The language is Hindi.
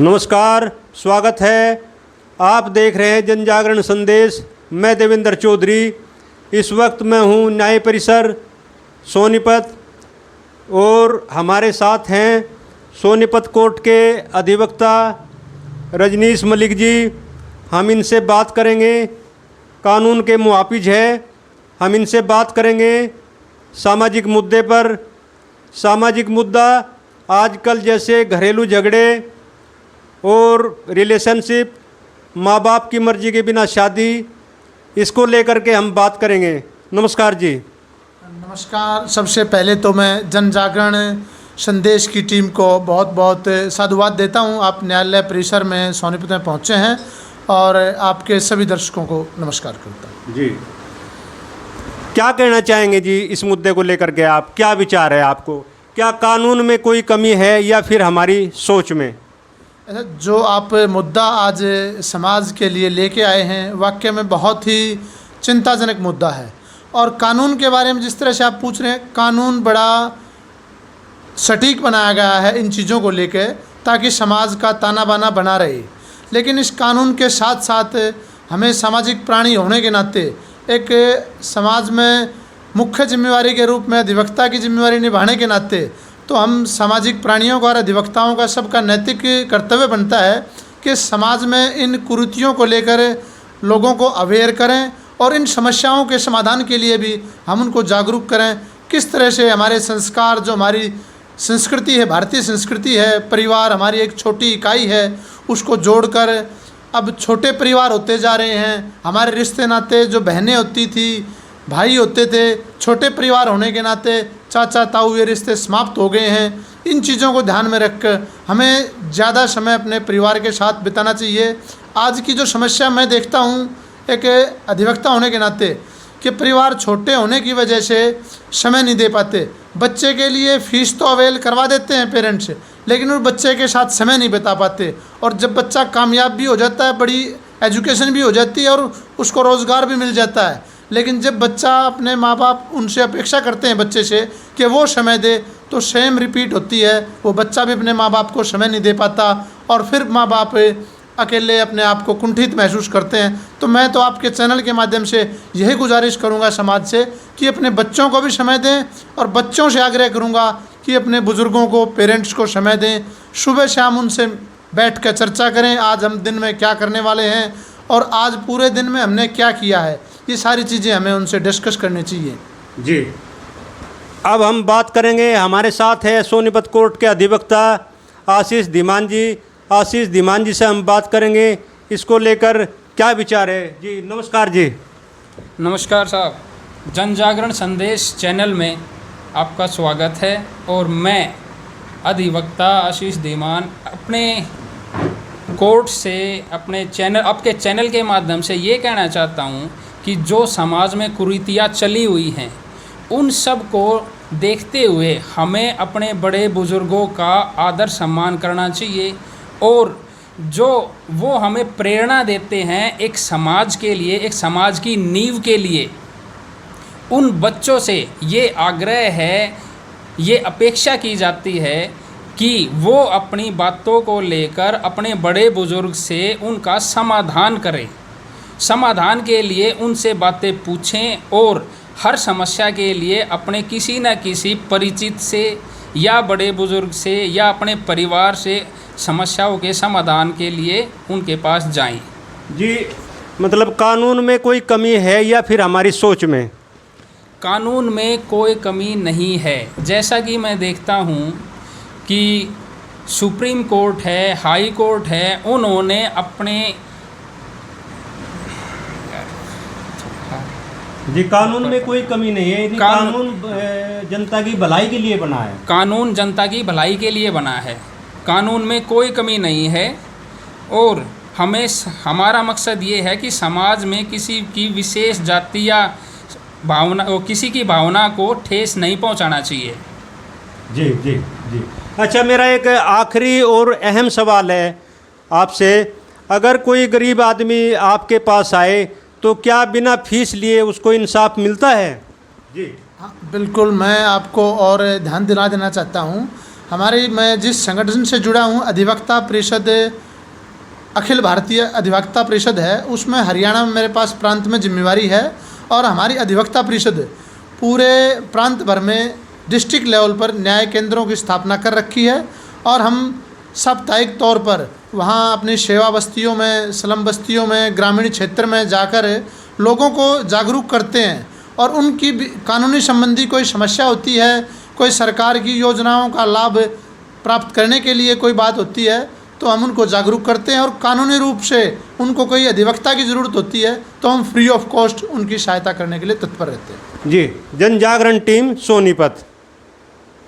नमस्कार, स्वागत है। आप देख रहे हैं जन जागरण संदेश। मैं देवेंद्र चौधरी। इस वक्त मैं हूँ न्याय परिसर सोनीपत और हमारे साथ हैं सोनीपत कोर्ट के अधिवक्ता रजनीश मलिक जी। हम इनसे बात करेंगे, कानून के मुहाफिज है। हम इनसे बात करेंगे सामाजिक मुद्दे पर। सामाजिक मुद्दा आजकल जैसे घरेलू झगड़े और रिलेशनशिप, माँ बाप की मर्ज़ी के बिना शादी, इसको लेकर के हम बात करेंगे। नमस्कार जी। नमस्कार। सबसे पहले तो मैं जन जागरण संदेश की टीम को बहुत बहुत साधुवाद देता हूं। आप न्यायालय परिसर में सोनीपत में पहुंचे हैं और आपके सभी दर्शकों को नमस्कार करता हूं। जी, क्या कहना चाहेंगे जी इस मुद्दे को लेकर के? आप क्या विचार है आपको? क्या कानून में कोई कमी है या फिर हमारी सोच में? जो आप मुद्दा आज समाज के लिए लेके आए हैं, वाकई में बहुत ही चिंताजनक मुद्दा है। और कानून के बारे में जिस तरह से आप पूछ रहे हैं, कानून बड़ा सटीक बनाया गया है इन चीज़ों को लेकर, ताकि समाज का ताना बाना बना रहे। लेकिन इस कानून के साथ साथ हमें सामाजिक प्राणी होने के नाते एक समाज में मुख्य जिम्मेवारी के रूप में अधिवक्ता की जिम्मेवारी निभाने के नाते तो हम सामाजिक प्राणियों का और अधिवक्ताओं का सबका नैतिक कर्तव्य बनता है कि समाज में इन कुरीतियों को लेकर लोगों को अवेयर करें और इन समस्याओं के समाधान के लिए भी हम उनको जागरूक करें। किस तरह से हमारे संस्कार, जो हमारी संस्कृति है, भारतीय संस्कृति है, परिवार हमारी एक छोटी इकाई है, उसको जोड़कर अब छोटे परिवार होते जा रहे हैं। हमारे रिश्ते नाते जो बहनें होती थी, भाई होते थे, छोटे परिवार होने के नाते चाचा ताऊ ये रिश्ते समाप्त हो गए हैं। इन चीज़ों को ध्यान में रखकर हमें ज़्यादा समय अपने परिवार के साथ बिताना चाहिए। आज की जो समस्या मैं देखता हूँ एक अधिवक्ता होने के नाते, कि परिवार छोटे होने की वजह से समय नहीं दे पाते। बच्चे के लिए फ़ीस तो अवेल करवा देते हैं पेरेंट्स, लेकिन उस बच्चे के साथ समय नहीं बिता पाते। और जब बच्चा कामयाब भी हो जाता है, बड़ी एजुकेशन भी हो जाती है और उसको रोज़गार भी मिल जाता है, लेकिन जब बच्चा अपने माँ बाप उनसे अपेक्षा करते हैं बच्चे से कि वो समय दे, तो सेम रिपीट होती है। वो बच्चा भी अपने माँ बाप को समय नहीं दे पाता और फिर माँ बाप अकेले अपने आप को कुंठित महसूस करते हैं। तो मैं तो आपके चैनल के माध्यम से यही गुजारिश करूंगा समाज से कि अपने बच्चों को भी समय दें, और बच्चों से आग्रह करूंगा कि अपने बुज़ुर्गों को, पेरेंट्स को समय दें। सुबह शाम उनसे बैठ कर चर्चा करें, आज हम दिन में क्या करने वाले हैं और आज पूरे दिन में हमने क्या किया है। ये सारी चीज़ें हमें उनसे डिस्कस करनी चाहिए। जी, अब हम बात करेंगे। हमारे साथ है सोनीपत कोर्ट के अधिवक्ता आशीष धीमान जी। आशीष धीमान जी से हम बात करेंगे, इसको लेकर क्या विचार है जी। नमस्कार जी। नमस्कार साहब। जन जागरण संदेश चैनल में आपका स्वागत है। और मैं अधिवक्ता आशीष धीमान अपने कोर्ट से, अपने चैनल, आपके चैनल के माध्यम से ये कहना चाहता हूँ कि जो समाज में कुरीतियाँ चली हुई हैं, उन सब को देखते हुए हमें अपने बड़े बुज़ुर्गों का आदर सम्मान करना चाहिए। और जो वो हमें प्रेरणा देते हैं एक समाज के लिए, एक समाज की नींव के लिए, उन बच्चों से ये आग्रह है, ये अपेक्षा की जाती है कि वो अपनी बातों को लेकर अपने बड़े बुज़ुर्ग से उनका समाधान करें। समाधान के लिए उनसे बातें पूछें और हर समस्या के लिए अपने किसी न किसी परिचित से या बड़े बुज़ुर्ग से या अपने परिवार से समस्याओं के समाधान के लिए उनके पास जाएं। जी, मतलब कानून में कोई कमी है या फिर हमारी सोच में? कानून में कोई कमी नहीं है। जैसा कि मैं देखता हूँ कि सुप्रीम कोर्ट है, हाई कोर्ट है, उन्होंने अपने जी, कानून में कोई कमी नहीं है। कानून जनता की भलाई के लिए बना है। कानून जनता की भलाई के लिए बना है। कानून में कोई कमी नहीं है। और हमारा मकसद ये है कि समाज में किसी की विशेष जाति या भावना, किसी की भावना को ठेस नहीं पहुंचाना चाहिए। जी जी जी। अच्छा, मेरा एक आखिरी और अहम सवाल है आपसे। अगर कोई गरीब आदमी आपके पास आए तो क्या बिना फीस लिए उसको इंसाफ मिलता है? जी हाँ, बिल्कुल। मैं आपको और ध्यान दिला देना चाहता हूँ, मैं जिस संगठन से जुड़ा हूँ, अधिवक्ता परिषद, अखिल भारतीय अधिवक्ता परिषद है, उसमें हरियाणा में मेरे पास प्रांत में जिम्मेवारी है। और हमारी अधिवक्ता परिषद पूरे प्रांत भर में डिस्ट्रिक्ट लेवल पर न्याय केंद्रों की स्थापना कर रखी है। और हम साप्ताहिक तौर पर वहाँ अपनी सेवा बस्तियों में, स्लम बस्तियों में, ग्रामीण क्षेत्र में जाकर लोगों को जागरूक करते हैं। और उनकी कानूनी संबंधी कोई समस्या होती है, कोई सरकार की योजनाओं का लाभ प्राप्त करने के लिए कोई बात होती है, तो हम उनको जागरूक करते हैं। और कानूनी रूप से उनको कोई अधिवक्ता की ज़रूरत होती है तो हम फ्री ऑफ कॉस्ट उनकी सहायता करने के लिए तत्पर रहते हैं। जी, जन जागरण टीम सोनीपत।